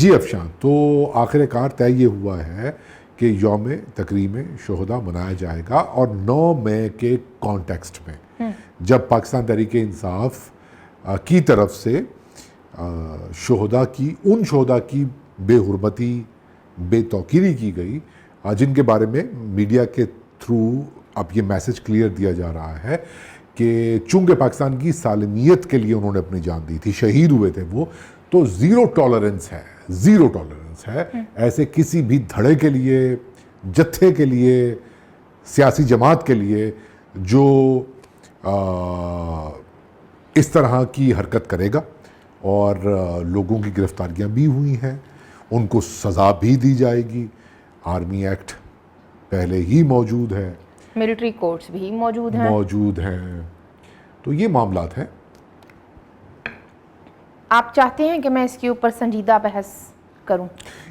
जी अफशान, तो आखिरकार तय ये हुआ है कि यौम तकरीम शोहदा मनाया जाएगा और 9 मई के कॉन्टेक्स्ट में जब पाकिस्तान तहरीक इंसाफ की तरफ से शोहदा की उन शोहदा की बेहुरमती बेतौकीरी की गई जिनके बारे में मीडिया के थ्रू अब ये मैसेज क्लियर दिया जा रहा है कि चूंकि पाकिस्तान की सालमियत के लिए उन्होंने अपनी जान दी थी, शहीद हुए थे वो, तो ज़ीरो टॉलरेंस है ऐसे किसी भी धड़े के लिए, जत्थे के लिए, सियासी जमात के लिए जो इस तरह की हरकत करेगा। और लोगों की गिरफ्तारियां भी हुई हैं, उनको सज़ा भी दी जाएगी। आर्मी एक्ट पहले ही मौजूद है, मिलिट्री कोर्ट्स भी मौजूद हैं। तो ये मामलात हैं। आप चाहते हैं कि मैं इसके ऊपर संजीदा बहस करूं?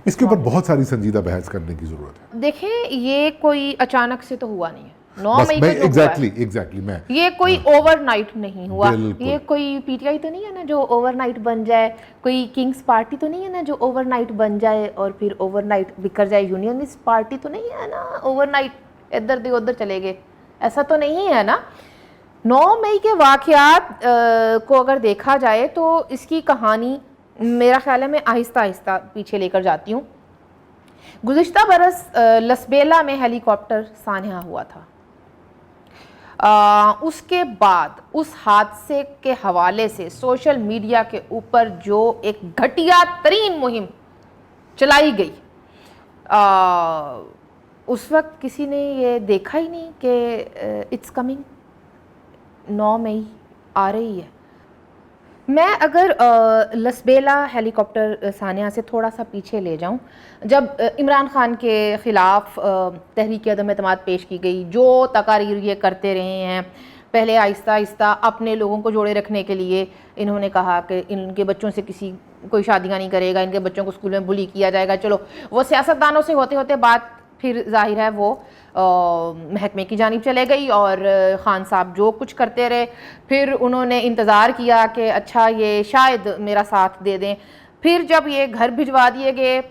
इसके ऊपर बहुत सारी संजीदा बहस करने की ज़रूरत है। देखिए, ये कोई अचानक से तो हुआ नहीं है। 9 मई को एग्जैक्टली मैं ये कोई ओवरनाइट नहीं हुआ। ये कोई पीटीआई तो नहीं है ना जो ओवरनाइट बन जाए, कोई किंग्स पार्टी तो नहीं है ना जो ओवरनाइट बन जाए और फिर ओवरनाइट बिखर जाए, यूनियनिस्ट पार्टी तो नहीं है ना ओवरनाइट इधर से उधर चले गए, ऐसा तो नहीं है ना। 9 मई के वाक़यात को अगर देखा जाए तो इसकी कहानी मेरा ख्याल है मैं आहिस्ता आहिस्ता पीछे लेकर जाती हूँ। गुज़िश्ता बरस लसबेला में हेलीकॉप्टर सान्या हुआ था। उसके बाद उस हादसे के हवाले से सोशल मीडिया के ऊपर जो एक घटिया तरीन मुहिम चलाई गई, उस वक्त किसी ने ये देखा ही नहीं कि इट्स कमिंग, 9 मई आ रही है। मैं अगर लसबेला हेलीकॉप्टर सान्या से थोड़ा सा पीछे ले जाऊं, जब इमरान खान के ख़िलाफ़ तहरीक अदम एतमाद पेश की गई, जो तकारीर ये करते रहे हैं, पहले आहिस्ता आहिस्ता अपने लोगों को जोड़े रखने के लिए इन्होंने कहा कि इनके बच्चों से कोई शादियाँ नहीं करेगा, इनके बच्चों को स्कूल में बुली किया जाएगा। चलो, वो सियासतदानों से होते होते बात फिर जाहिर है वो महकमे की जानिब चले गई और ख़ान साहब जो कुछ करते रहे। फिर उन्होंने इंतज़ार किया कि अच्छा ये शायद मेरा साथ दे दें। फिर जब ये घर भिजवा दिए गए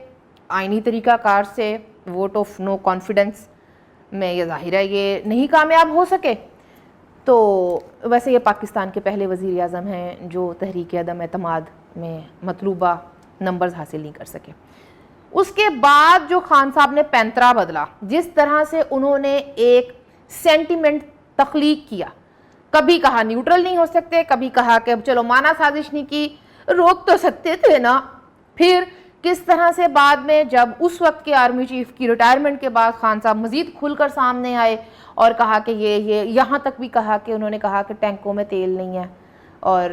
आइनी तरीक़ाकार से, वोट ऑफ नो कॉन्फिडेंस में, ये जाहिर है ये नहीं कामयाब हो सके। तो वैसे ये पाकिस्तान के पहले वज़ीर आज़म हैं जो तहरीक अदम एतमाद में मतलूबा नंबर्स हासिल नहीं कर सके। उसके बाद जो खान साहब ने पैंतरा बदला, जिस तरह से उन्होंने एक सेंटिमेंट तख्लीक किया, कभी कहा न्यूट्रल नहीं हो सकते, कभी कहा कि चलो माना साजिश नहीं की, रोक तो सकते थे ना। फिर किस तरह से बाद में जब उस वक्त के आर्मी चीफ की रिटायरमेंट के बाद खान साहब मज़ीद खुलकर सामने आए और कहा कि ये यहाँ तक भी कहा कि उन्होंने कहा कि टैंकों में तेल नहीं है और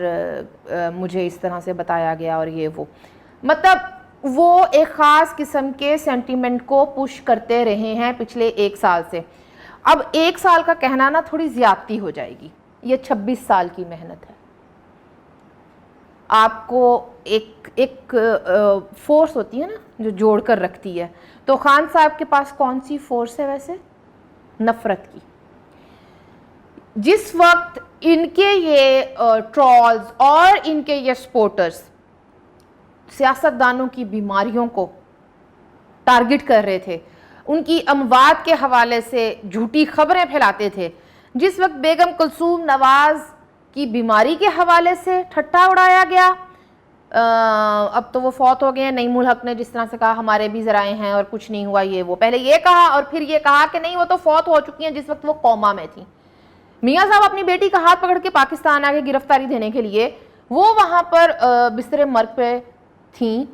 मुझे इस तरह से बताया गया और ये वो, मतलब वो एक ख़ास किस्म के सेंटीमेंट को पुश करते रहे हैं पिछले 1 साल से। अब 1 साल का कहना ना थोड़ी ज़्यादती हो जाएगी, ये 26 साल की मेहनत है। आपको एक फोर्स होती है ना जो जोड़ कर रखती है, तो खान साहब के पास कौन सी फोर्स है वैसे? नफ़रत की। जिस वक्त इनके ये ट्रॉल्स और इनके ये सपोर्टर्स सियासतदानों की बीमारियों को टारगेट कर रहे थे, उनकी अमवात के हवाले से झूठी खबरें फैलाते थे, जिस वक्त बेगम कुलसूम नवाज़ की बीमारी के हवाले से ठट्टा उड़ाया गया, अब तो वो फौत हो गए हैं, नईमुल हक ने जिस तरह से कहा हमारे भी ज़राए हैं और कुछ नहीं हुआ, ये वो पहले ये कहा और फिर ये कहा कि नहीं वो तो फौत हो चुकी हैं जिस वक्त वो कोमा में थी। मियाँ साहब अपनी बेटी का हाथ पकड़ के पाकिस्तान आ गए गिरफ्तारी देने के लिए, वो वहाँ पर बिस्तरे मर्ग पे थी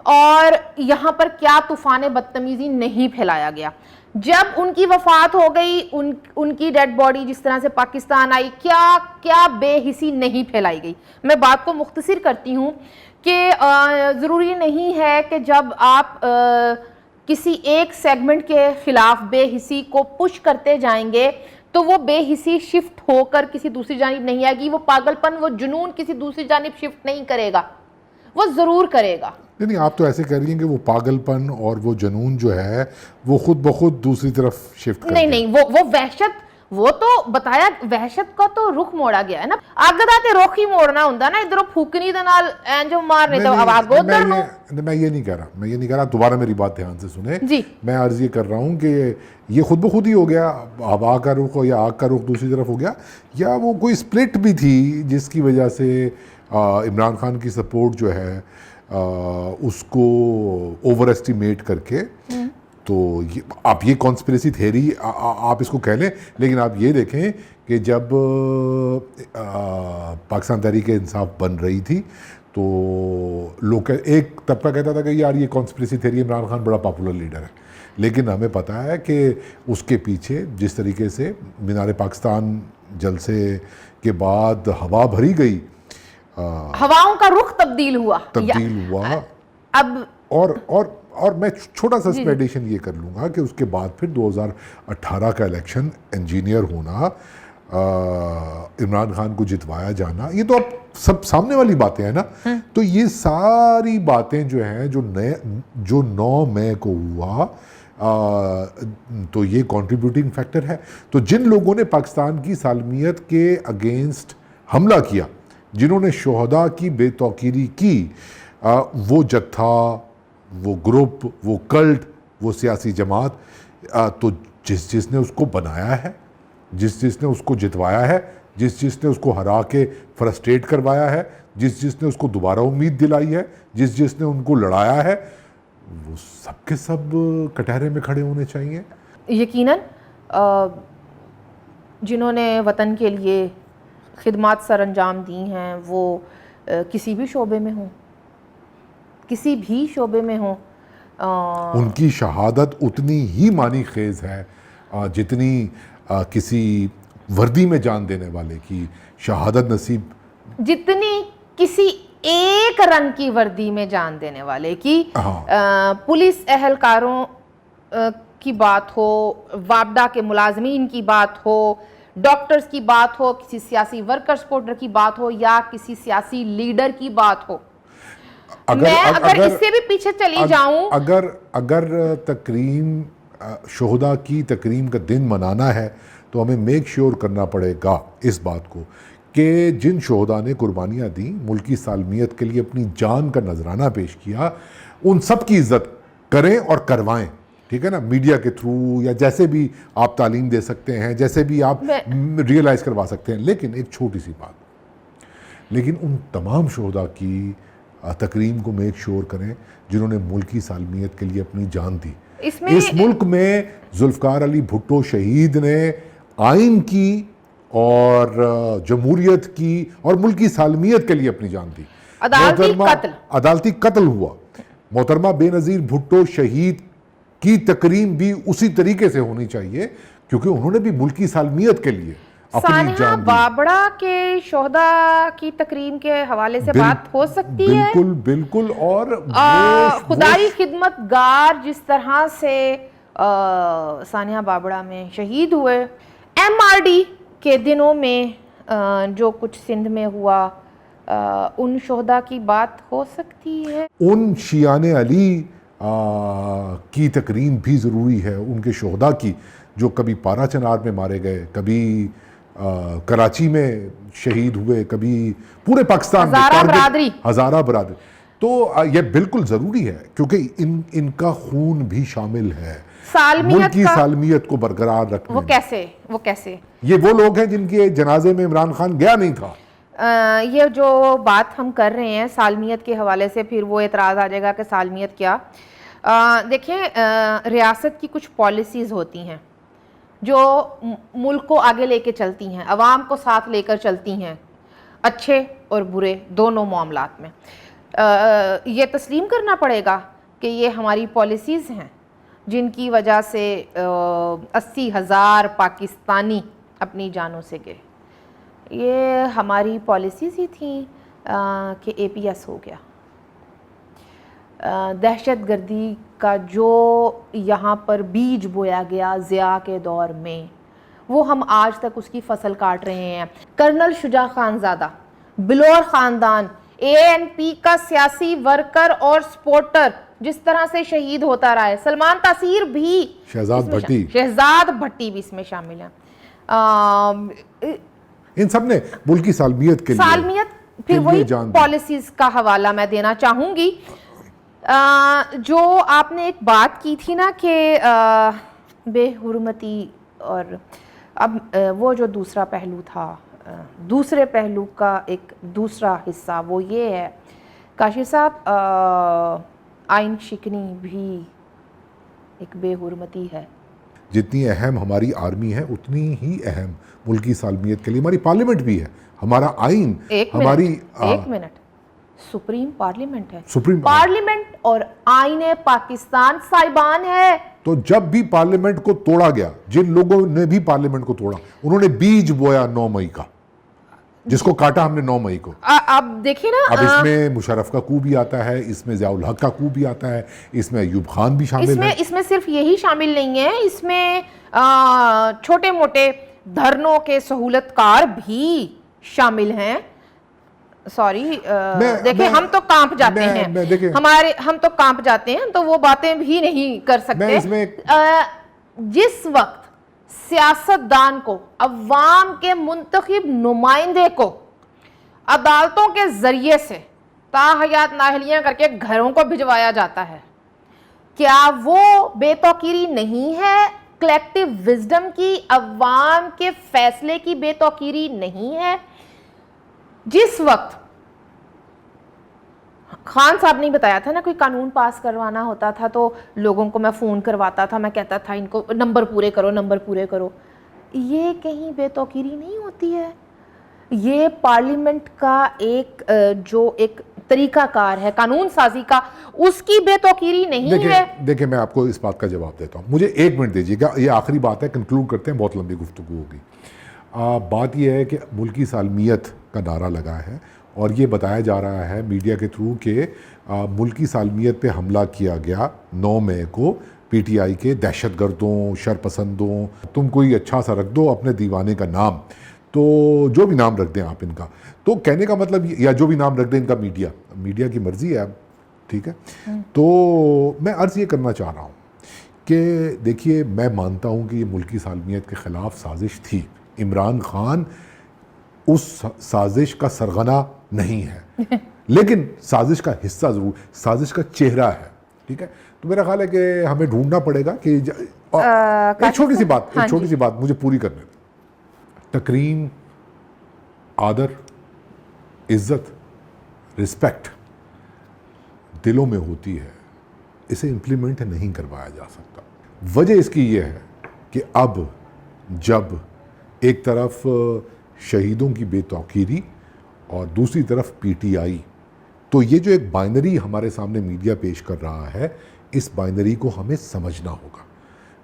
और यहाँ पर क्या तूफ़ान बदतमीज़ी नहीं फैलाया गया। जब उनकी वफ़ात हो गई, उनकी डेड बॉडी जिस तरह से पाकिस्तान आई, क्या क्या बेहिसी नहीं फैलाई गई। मैं बात को मुख्तसर करती हूँ कि ज़रूरी नहीं है कि जब आप किसी एक सेगमेंट के ख़िलाफ़ बेहिसी को पुश करते जाएंगे तो वो बेहिसी शिफ्ट होकर किसी दूसरी जानिब नहीं आएगी। वो पागलपन, वो जुनून किसी दूसरी जानिब शिफ्ट नहीं करेगा, वो ज़रूर करेगा। नहीं, आप तो ऐसे कह रही हैं कि वो पागलपन और वो जुनून जो है वो खुद ब खुद दूसरी तरफ शिफ्ट कर नहीं, वो वहशत, वो तो बताया वहशत का तो रुख मोड़ा गया है ना, अग दा ते रुख ही मोड़ना हुंदा ना, इधरों फूकनी दे नाल एंजो मारने तो आवाज उधर नो। मैं ये नहीं कह रहा, मैं ये नहीं कह रहा, दोबारा मेरी बात ध्यान से सुने जी। मैं अर्ज ये कर रहा हूँ कि ये खुद ब खुद ही हो गया, हवा का रुख या आग का रुख दूसरी तरफ हो गया, या वो कोई स्प्लिट भी थी जिसकी वजह से इमरान खान की सपोर्ट जो है उसको ओवर एस्टिमेट करके, तो ये आप ये कॉन्स्पिरेसी थ्योरी आप इसको कह लें, लेकिन आप ये देखें कि जब पाकिस्तान तहरीक इंसाफ बन रही थी तो लोग एक तबका कहता था कि यार ये कॉन्स्पिरेसी थ्योरी, इमरान खान बड़ा पॉपुलर लीडर है, लेकिन हमें पता है कि उसके पीछे जिस तरीके से मीनार पाकिस्तान जलसे के बाद हवा भरी गई, हवाओं का रुख तब्दील हुआ अब। और मैं छोटा सा एक्सपेक्टेशन ये कर लूँगा कि उसके बाद फिर 2018 का इलेक्शन इंजीनियर होना, इमरान खान को जितवाया जाना, ये तो अब सब सामने वाली बातें हैं ना। तो ये सारी बातें जो हैं जो 9 मई को हुआ, तो ये कंट्रीब्यूटिंग फैक्टर है। तो जिन लोगों ने पाकिस्तान की सालमियत के अगेंस्ट हमला किया, जिन्होंने शोहदा की बेतौकीरी की, वो जत्था, वो ग्रुप, वो कल्ट, वो सियासी जमात, तो जिसने उसको बनाया है, जिसने उसको जितवाया है, जिसने उसको हरा के फ्रस्ट्रेट करवाया है, जिसने उसको दोबारा उम्मीद दिलाई है, जिसने उनको लड़ाया है, वो सब के सब कटहरे में खड़े होने चाहिए। यकीनन जिन्होंने वतन के लिए खिदमत सर अंजाम दी हैं, वो किसी भी शोबे में हों, किसी भी शोबे में हों, उनकी शहादत उतनी ही मानी खेज है जितनी किसी वर्दी में जान देने वाले की शहादत नसीब, जितनी किसी एक रंग की वर्दी में जान देने वाले की। पुलिस एहलकारों की बात हो, वापडा के मुलाजमीन की बात हो, डॉक्टर्स की बात हो, किसी सियासी वर्कर सपोर्टर की बात हो, या किसी सियासी लीडर की बात हो, अगर इससे भी पीछे चली जाऊं, अगर तकरीम शोहदा की तकरीम का दिन मनाना है तो हमें मेक श्योर करना पड़ेगा इस बात को कि जिन शोहदा ने कुर्बानियाँ दी, मुल्की सालमियत के लिए अपनी जान का नजराना पेश किया, उन सब की इज्जत करें और करवाएं। ठीक है ना, मीडिया के थ्रू या जैसे भी आप तालीम दे सकते हैं, जैसे भी आप रियलाइज़ करवा सकते हैं। लेकिन एक छोटी सी बात, लेकिन उन तमाम शोहदा की तकरीम को मेक श्योर करें जिन्होंने मुल्की सालमियत के लिए अपनी जान दी। इस मुल्क में जुल्फ़कार अली भुट्टो शहीद ने आइन की और जमहूरियत की और मुल्की सालमियत के लिए अपनी जान दी। अदालती कत्ल हुआ। मोहतरमा बेनज़ीर भुट्टो शहीद की तकरीम भी उसी तरीके से होनी चाहिए, क्योंकि उन्होंने भी मुल्की सालमियत के लिए अपनी जान दी। बाबड़ा के शोहदा की तकरीम के हवाले से बात हो सकती है? बिल्कुल बिल्कुल। और खुदाई खिदमतगार जिस तरह से सानिया बाबड़ा में शहीद हुए, MRD के दिनों में जो कुछ सिंध में हुआ, उन शोहदा की बात हो सकती है? उन शियाने अली की तकरीम भी ज़रूरी है, उनके शोहदा की, जो कभी पारा चनार में मारे गए, कभी कराची में शहीद हुए, कभी पूरे पाकिस्तान में हज़ारा बरादरी। तो यह बिल्कुल ज़रूरी है, क्योंकि इनका खून भी शामिल है मुल्क की सालमियत को बरकरार रखने। वो कैसे ये वो लोग हैं जिनके जनाजे में इमरान खान गया नहीं था। ये जो बात हम कर रहे हैं सालमियत के हवाले से, फिर वो एतराज़ आ जाएगा कि सालमियत क्या। देखें, रियासत की कुछ पॉलिसीज़ होती हैं जो मुल्क को आगे लेके चलती हैं, अवाम को साथ लेकर चलती हैं, अच्छे और बुरे दोनों मामलात में। ये तस्लीम करना पड़ेगा कि ये हमारी पॉलिसीज़ हैं जिनकी वजह से 80,000 पाकिस्तानी अपनी जानों से गए। ये हमारी पॉलिसीज़ ही थी कि APS हो गया। दहशतगर्दी का जो यहाँ पर बीज बोया गया ज़िया के दौर में, वो हम आज तक उसकी फसल काट रहे हैं। कर्नल शुजा खानज़ादा, बिलोर ख़ानदान, ANP का सियासी वर्कर और सपोर्टर जिस तरह से शहीद होता रहा है, सलमान तासीर भी, शहजाद भट्टी भी इसमें शामिल है। इन सब ने मुल्क की सालमियत के लिए सालमियत, फिर वही पॉलिसीज का हवाला मैं देना चाहूंगी। जो आपने एक बात की थी ना कि बेहुरमती, और अब वो जो दूसरा पहलू था, दूसरे पहलू का एक दूसरा हिस्सा वो ये है काशिर साहब, आइन शिकनी भी एक बेहुरमती है। जितनी अहम हमारी आर्मी है उतनी ही अहम मुल्क की सालमियत के लिए हमारी पार्लियामेंट भी है, हमारा आइन, हमारी एक मिनट, सुप्रीम पार्लियामेंट है, सुप्रीम पार्लियामेंट और आईने पाकिस्तान साहिबान है। तो जब भी पार्लियामेंट को तोड़ा गया, जिन लोगों ने भी पार्लियामेंट को तोड़ा, उन्होंने बीज बोया 9 मई का, जिसको काटा हमने 9 मई को। अब देखिए ना, अब इसमें मुशर्रफ का कू भी आता है, इसमें ज़ियाउल हक का कू भी आता है, इसमें अयूब खान भी शामिल है। इसमें सिर्फ यही शामिल नहीं है, इसमें छोटे मोटे धरनों के सहूलतकार भी शामिल हैं। सॉरी, देखिए हम तो कांप जाते हैं, हम तो कांप जाते हैं, तो वो बातें भी नहीं कर सकते। जिस वक्त सियासतदान को, अवाम के मुंतखब नुमाइंदे को अदालतों के जरिए से ताहयात नाहलियां करके घरों को भिजवाया जाता है, क्या वो बेतौकीरी नहीं है? कलेक्टिव विजडम की, अवाम के फैसले की बेतौकीरी नहीं है? जिस वक्त खान साहब ने बताया था ना, कोई कानून पास करवाना होता था तो लोगों को मैं फ़ोन करवाता था, मैं कहता था इनको नंबर पूरे करो, नंबर पूरे करो। ये कहीं बेतौकीरी नहीं होती है? ये पार्लियामेंट का जो एक तरीकाकार है कानून साजी का, उसकी बेतौकीरी नहीं है। देखिए मैं आपको इस बात का जवाब देता हूँ, मुझे 1 मिनट दीजिएगा, ये आखिरी बात है, कंक्लूड करते हैं, बहुत लंबी गुफ्तगू होगी। बात यह है कि मुल्क की सालमियत का नारा लगा है और ये बताया जा रहा है मीडिया के थ्रू कि मुल्क की सालमियत पे हमला किया गया 9 मई को पीटीआई के दहशतगर्दों, शरपसंदों, तुम कोई अच्छा सा रख दो अपने दीवाने का नाम, तो जो भी नाम रख दें आप इनका, तो कहने का मतलब, या जो भी नाम रख दें इनका, मीडिया की मर्ज़ी है, अब ठीक है। तो मैं अर्ज़ ये करना चाह रहा हूँ कि देखिए, मैं मानता हूँ कि ये मुल्क की सालमियत के ख़िलाफ़ साजिश थी। इमरान खान उस साजिश का सरगना नहीं है लेकिन साजिश का हिस्सा ज़रूर, साजिश का चेहरा है, ठीक है। तो मेरा ख्याल है कि हमें ढूंढना पड़ेगा कि एक छोटी सी बात मुझे पूरी करने दें। तकरीम, आदर, इज्जत, रिस्पेक्ट दिलों में होती है, इसे इम्प्लीमेंट नहीं करवाया जा सकता। वजह इसकी ये है कि अब जब एक तरफ शहीदों की बेतौकीरी और दूसरी तरफ पीटीआई, तो ये जो एक बाइनरी हमारे सामने मीडिया पेश कर रहा है, इस बाइनरी को हमें समझना होगा।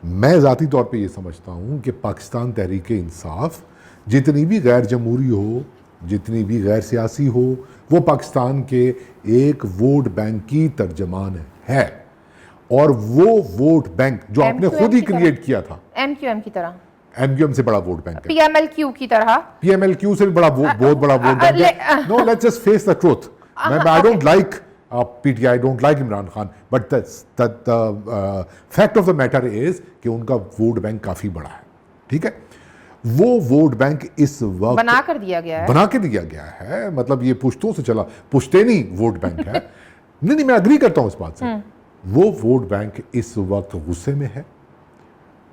मैं ज़ाती तौर पे ये समझता हूँ कि पाकिस्तान तहरीक इंसाफ जितनी भी गैर जमहूरी हो, जितनी भी गैर सियासी हो, वो पाकिस्तान के एक वोट बैंक की तर्जमान है, और वो वोट बैंक जो आपने खुद ही क्रिएट किया था, एमक्यूएम की तरह, एमक्यूएम से बड़ा वोट बैंक है, पीएमएलक्यू की तरह, पीएमएलक्यू से भी बड़ा, बहुत बड़ा वोट बैंक है। No, let's just face the truth. I don't like PTI, don't like Imran Khan, but the fact of the matter is कि उनका वोट बैंक काफी बड़ा है, ठीक है। वो वोट बैंक इस वक्त बना के दिया गया है, मतलब ये पुश्तों से चला, पुश्तैनी वोट बैंक है। नहीं, मैं अग्री करता हूं इस बात से। वो वोट बैंक इस वक्त गुस्से में है,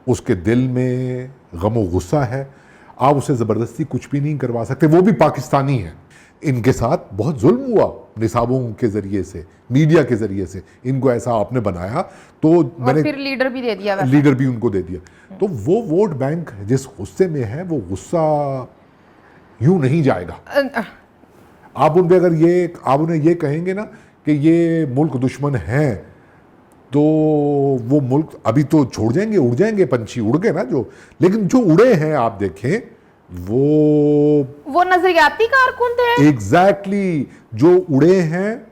उसके दिल में गमो गुस्सा है, आप उसे ज़बरदस्ती कुछ भी नहीं करवा सकते, वो भी पाकिस्तानी है। इनके साथ बहुत जुल्म हुआ निसाबों के ज़रिए से, मीडिया के ज़रिए से, इनको ऐसा आपने बनाया, तो मैंने फिर लीडर भी दे दिया, लीडर भी उनको दे दिया। तो वो वोट बैंक जिस गुस्से में है, वो गुस्सा यूं नहीं जाएगा। आप उन्हें ये कहेंगे ना कि ये मुल्क दुश्मन है, तो वो मुल्क अभी तो छोड़ जाएंगे, उड़ जाएंगे, पंछी उड़ गए ना जो, लेकिन जो उड़े हैं आप देखें, वो नजरियाती कारकुन थे। एग्जैक्टली, जो उड़े हैं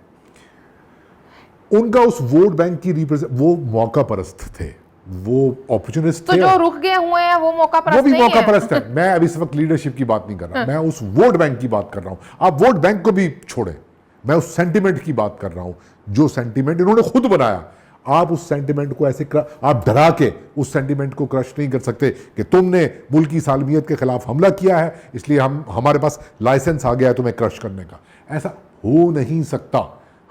उनका उस वोट बैंक की वो मौका परस्त थे, वो अपॉर्चुनिस्ट थे। तो जो रुक गए हुए हैं वो मौका परस्त नहीं है। वो भी मौका परस्त है। मैं अभी इस वक्त लीडरशिप की बात नहीं कर रहा, मैं उस वोट बैंक की बात कर रहा हूं। आप वोट बैंक को भी छोड़े, मैं उस सेंटिमेंट की बात कर रहा हूं, जो सेंटिमेंट इन्होंने खुद बनाया। आप उस सेंटिमेंट को ऐसे आप डरा के उस सेंटिमेंट को क्रश नहीं कर सकते कि तुमने मुल्क की सालमियत के खिलाफ हमला किया है इसलिए हमारे पास लाइसेंस आ गया है तुम्हें क्रश करने का। ऐसा हो नहीं सकता।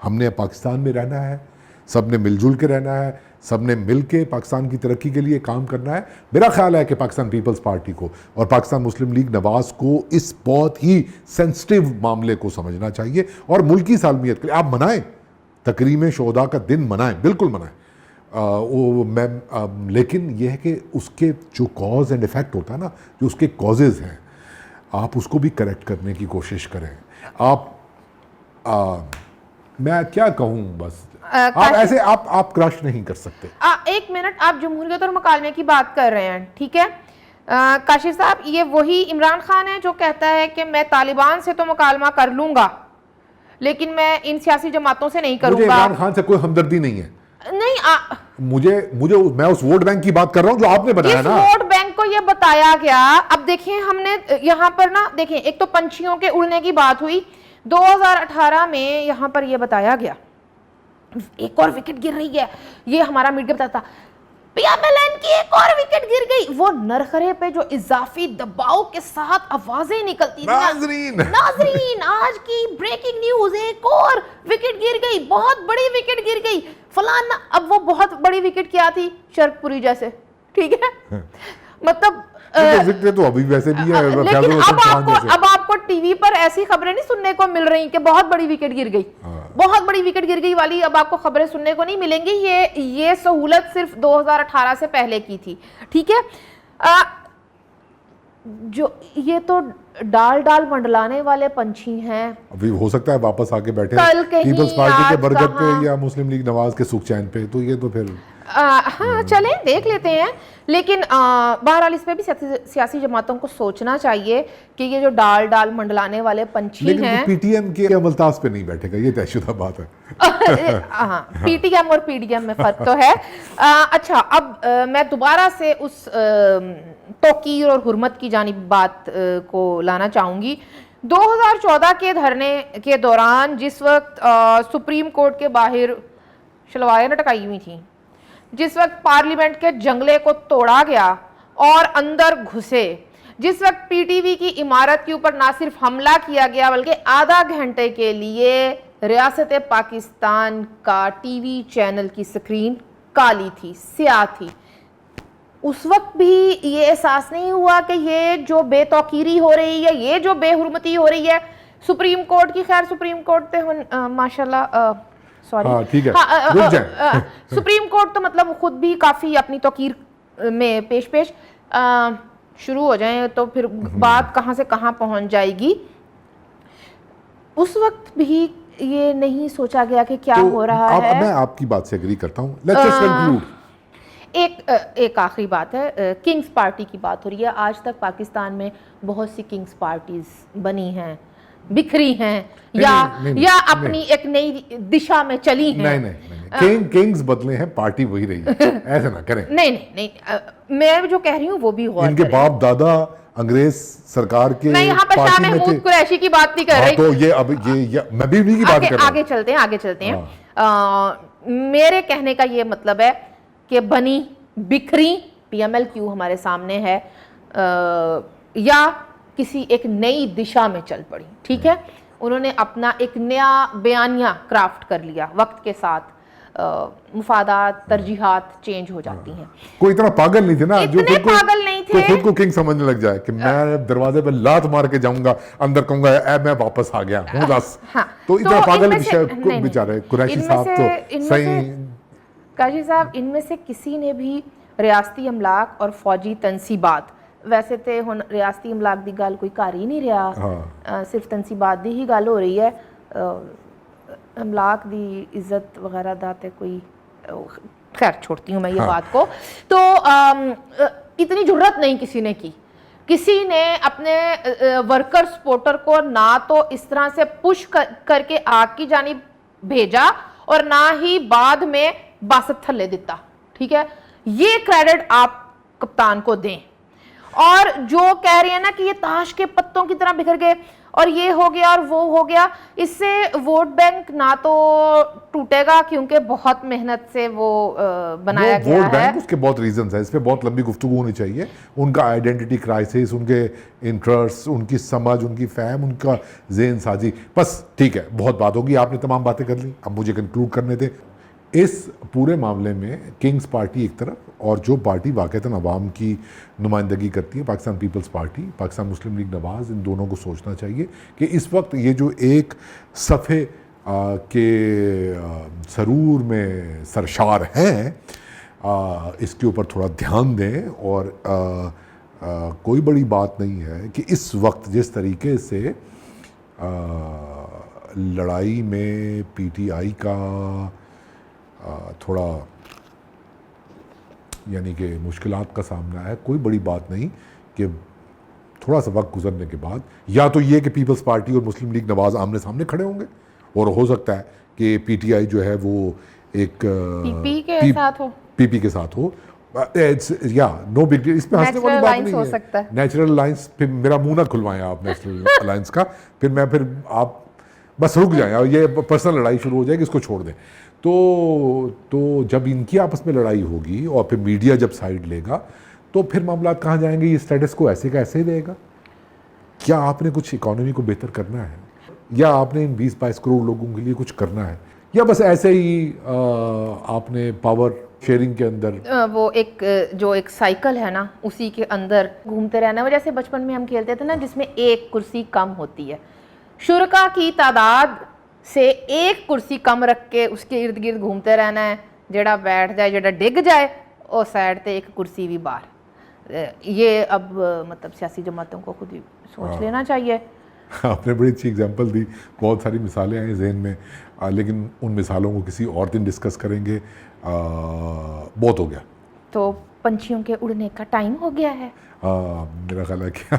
हमने पाकिस्तान में रहना है, सब ने मिलजुल के रहना है, सब ने मिल के पाकिस्तान की तरक्की के लिए काम करना है। मेरा ख्याल है कि पाकिस्तान पीपल्स पार्टी को और पाकिस्तान मुस्लिम लीग नवाज को इस बहुत ही सेंसिटिव मामले को समझना चाहिए और मुल्क की सालमियत के लिए आप मनाएं, तकरीम शुहदा का दिन मनाएं, बिल्कुल मनाएं। लेकिन यह है कि उसके जो कॉज एंड इफ़ेक्ट होता है ना, जो उसके कॉजेज़ हैं, आप उसको भी करेक्ट करने की कोशिश करें। मैं क्या कहूँ, बस आप ऐसे आप क्रश नहीं कर सकते। एक मिनट, आप जमहूरियत और मुकालमे की बात कर रहे हैं, ठीक है। काशिफ साहब, ये वही इमरान खान है जो कहता है कि मैं तालिबान से तो मुकालमा कर लूंगा लेकिन मैं इन सियासी जमातों से नहीं करूंगा। मुझे इमरान खान से कोई हमदर्दी नहीं है। नहीं, मुझे मैं उस वोट बैंक की बात कर रहा हूं जो आपने बनाया ना। वोट बैंक को ये बताया गया। अब देखिए, हमने यहाँ पर ना, देखिए, एक तो पंछियों के उड़ने की बात हुई, 2018 में यहाँ पर ये बताया गया एक और विकेट गिर रही है, ये हमारा मीडिया बताता, PMLN की एक और विकेट गिर गई। वो नरखरे पे जो इजाफी दबाव के साथ आवाजें निकलती थी, नाजरीन आज की ब्रेकिंग न्यूज, एक और विकेट गिर गई, बहुत बड़ी विकेट गिर गई फलाना। अब वो बहुत बड़ी विकेट क्या थी, शर्कपुरी जैसे, ठीक है। मतलब तो अभी वैसे भी है, लेकिन अब आपको टीवी पर ऐसी खबरें नहीं सुनने को मिल रही कि बहुत बड़ी विकेट गिर गई, बहुत बड़ी विकेट गिर गई वाली अब आपको खबरें सुनने को नहीं मिलेंगी। ये सहूलत सिर्फ 2018 से पहले की थी, ठीक है। जो ये तो डाल मंडलाने वाले पंछी हैं, अभी हो सकता है वापस आके बैठे पीपल्स पार्टी के बरगद पे या मुस्लिम लीग नवाज के सुख चैन पे, तो ये तो फिर हाँ, चलें देख लेते हैं। लेकिन बहरहाल इस पे भी सियासी जमातों को सोचना चाहिए कि ये जो डाल मंडलाने वाले पंछी हैं, PTM के अमलताज पे नहीं बैठेगा, ये तयशुदा बात है। हाँ, PTM और PDM में फर्क तो है। अच्छा, अब मैं दोबारा से उस तौकीर और हुर्मत की जानिब बात को लाना चाहूँगी। 2014 के धरने के दौरान जिस वक्त सुप्रीम कोर्ट के बाहर शलवारें लटकाई हुई थी, जिस वक्त पार्लियामेंट के जंगले को तोड़ा गया और अंदर घुसे, जिस वक्त PTV की इमारत के ऊपर ना सिर्फ हमला किया गया बल्कि आधा घंटे के लिए रियासत पाकिस्तान का टीवी चैनल की स्क्रीन काली थी, स्याह थी, उस वक्त भी ये एहसास नहीं हुआ कि ये जो बेतौकीरी हो रही है, ये जो बेहुरमती हो रही है सुप्रीम कोर्ट की, खैर सुप्रीम कोर्ट पे माशाल्लाह, सॉरी, ठीक है, सुप्रीम कोर्ट तो मतलब खुद भी काफ़ी अपनी तौकीर में पेश शुरू हो जाए तो फिर बात कहाँ से कहाँ पहुँच जाएगी। उस वक्त भी ये नहीं सोचा गया कि क्या हो रहा है। मैं आपकी बात से एग्री करता हूँ। Let's just conclude. एक आखिरी बात है, किंग्स पार्टी की बात हो रही है। आज तक पाकिस्तान में बहुत सी किंग्स पार्टीज बनी हैं, बिखरी हैं, या अपनी एक नई दिशा में चली हैं। नहीं, किंग्स बदले हैं, पार्टी वही रही है। ऐसा ना करें। नहीं, मैं जो कह रही हूँ वो भी गौर इनके बाप दादा अंग्रेज सरकार के, मैं यहाँ पर शाह महमूद कुरैशी की बात नहीं कर रही। तो ये अब ये मैं भी उन्हीं की बात कर रहा हूँ। आगे चलते हैं। मेरे कहने का ये मतलब है कि बनी बिखरी PMLQ हमारे सामने है, या किसी एक नई दिशा में चल पड़ी, ठीक है। उन्होंने अपना एक नया बयानिया क्राफ्ट कर लिया, वक्त के साथ मुफादात, तरजीहात चेंज हो जाती हैं। कोई इतना पागल नहीं थे ना, जो पागल नहीं थे, खुद को किंग समझने लग जाए कि मैं दरवाजे पे लात मार के जाऊंगा, अंदर कहूंगा मैं वापस आ गया हूँ बस। तो इतना पागल बेचारे कुरैशी साहब तो सही। काजी साहब, इनमें से किसी ने भी रियासती अमलाक और फौजी तनसीबात, वैसे तो हुण रियासती अमलाक की गल कोई कर ही नहीं रहा, सिर्फ तनसीबात की ही गल हो रही है। अमलाक की इज्जत वगैरह दा ते कोई, खैर छोड़ती हूँ मैं ये बात को। तो इतनी जुर्रत नहीं किसी ने की, किसी ने अपने वर्कर सपोर्टर को ना तो इस तरह से पुश करके आग की जानिब भेजा और ना ही बाद में बासत थल्ले दिता, ठीक है। ये क्रेडिट आप कप्तान को दें। और जो कह रहे हैं ना कि ये ताश के पत्तों की तरह बिखर गए, और ये हो गया और वो हो गया, इससे वोट बैंक ना तो टूटेगा क्योंकि बहुत मेहनत से वो बनाया गया वोट है। बैंक उसके बहुत रीजंस है, इस पे बहुत लंबी गुफ्तगू होनी चाहिए। उनका आइडेंटिटी क्राइसिस, उनके इंटरेस्ट, उनकी समझ, उनकी फहम, उनका ज़हन साजी, बस ठीक है, बहुत बात होगी, आपने तमाम बातें कर ली, अब मुझे कंक्लूड करने दें। इस पूरे मामले में किंग्स पार्टी एक तरफ, और जो पार्टी वाक़तन अवाम की नुमाइंदगी करती है, पाकिस्तान पीपल्स पार्टी, पाकिस्तान मुस्लिम लीग नवाज़, इन दोनों को सोचना चाहिए कि इस वक्त ये जो एक सफ़े के सरूर में सरशार हैं, इसके ऊपर थोड़ा ध्यान दें। और कोई बड़ी बात नहीं है कि इस वक्त जिस तरीके से लड़ाई में पीटीआई का थोड़ा यानी कि मुश्किलात का सामना है, कोई बड़ी बात नहीं कि थोड़ा सा वक्त गुजरने के बाद या तो ये कि पीपल्स पार्टी और मुस्लिम लीग नवाज़ आमने सामने खड़े होंगे, और हो सकता है कि पीटीआई जो है वो एक पीपी के साथ हो। या नो बिग डील, इसमें हंसने वाली बात नहीं है। नेचुरल अलायंस, फिर मेरा मुंह ना खुलवाएं आप नेचुरल अलायंस का, फिर आप बस रुक जाएं और ये पर्सनल लड़ाई शुरू हो जाएगी, इसको छोड़ दें। तो जब इनकी आपस में लड़ाई होगी और फिर मीडिया जब साइड लेगा तो फिर मामला कहाँ जाएंगे? ये स्टेटस को ऐसे का ऐसे ही रहेगा। क्या आपने कुछ इकोनॉमी को बेहतर करना है, या आपने इन 20-22 करोड़ लोगों के लिए कुछ करना है, या बस ऐसे ही आपने पावर शेयरिंग के अंदर वो जो एक साइकिल है ना, उसी के अंदर घूमते रहना है। जैसे बचपन में हम खेलते थे ना, जिसमें एक कुर्सी कम होती है, शुरका की तादाद से एक कुर्सी कम रख के उसके इर्द गिर्द घूमते रहना है, जेड़ा बैठ जाए जेड़ा डिग जाए और साइड पे एक कुर्सी भी बाहर। ये अब मतलब सियासी जमातों को खुद ही सोच लेना चाहिए। आपने बड़ी अच्छी एग्जांपल दी, बहुत सारी मिसालें हैं जहन में, लेकिन उन मिसालों को किसी और दिन डिस्कस करेंगे। बहुत हो गया, तो पंछियों के उड़ने का टाइम हो गया है। मेरा ख्याल है क्या